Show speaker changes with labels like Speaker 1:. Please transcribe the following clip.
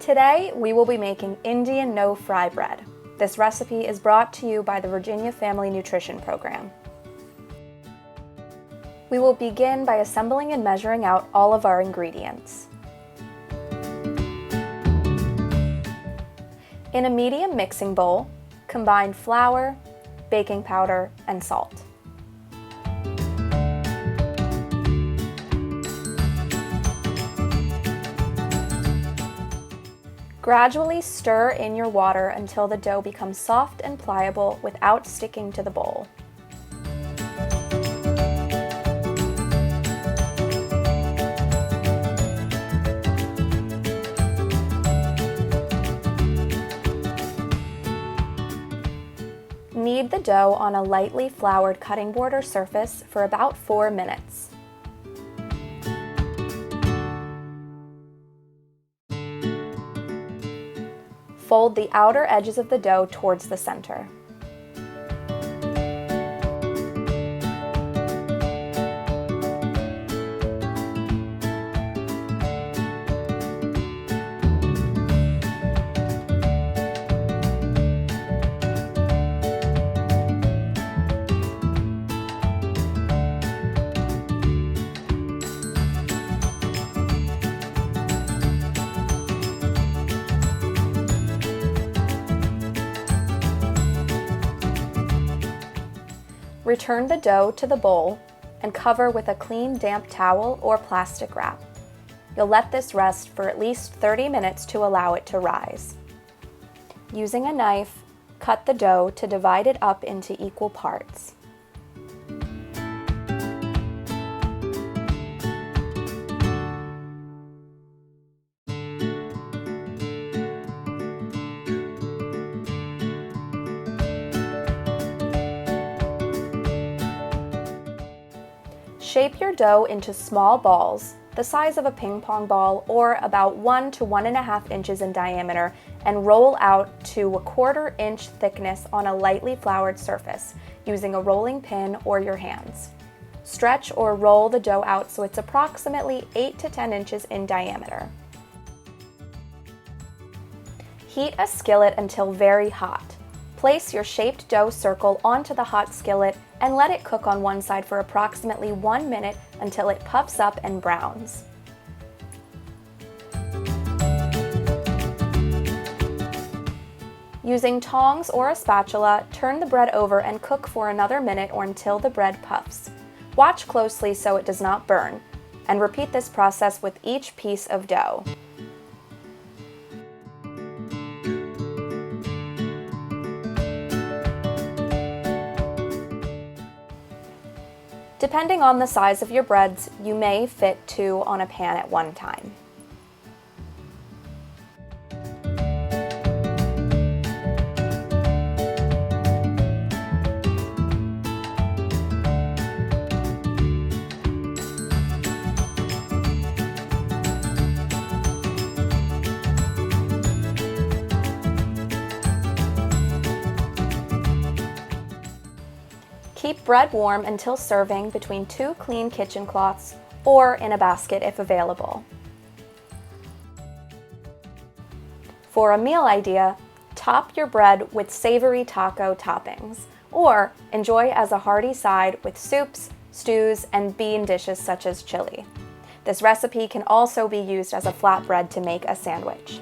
Speaker 1: Today, we will be making Indian no-fry bread. This recipe is brought to you by the Virginia Family Nutrition Program. We will begin by assembling and measuring out all of our ingredients. In a medium mixing bowl, combine flour, baking powder, and salt. Gradually stir in your water until the dough becomes soft and pliable without sticking to the bowl. Knead the dough on a lightly floured cutting board or surface for about 4 minutes. Fold the outer edges of the dough towards the center. Return the dough to the bowl and cover with a clean, damp towel or plastic wrap. You'll let this rest for at least 30 minutes to allow it to rise. Using a knife, cut the dough to divide it up into equal parts. Shape your dough into small balls, the size of a ping pong ball or about 1 to 1.5 inches in diameter, and roll out to 1/4 inch thickness on a lightly floured surface using a rolling pin or your hands. Stretch or roll the dough out so it's approximately 8 to 10 inches in diameter. Heat a skillet until very hot. Place your shaped dough circle onto the hot skillet and let it cook on one side for approximately 1 minute until it puffs up and browns. Using tongs or a spatula, turn the bread over and cook for another minute or until the bread puffs. Watch closely so it does not burn, and repeat this process with each piece of dough. Depending on the size of your breads, you may fit 2 on a pan at one time. Keep bread warm until serving between 2 clean kitchen cloths or in a basket if available. For a meal idea, top your bread with savory taco toppings, or enjoy as a hearty side with soups, stews, and bean dishes such as chili. This recipe can also be used as a flatbread to make a sandwich.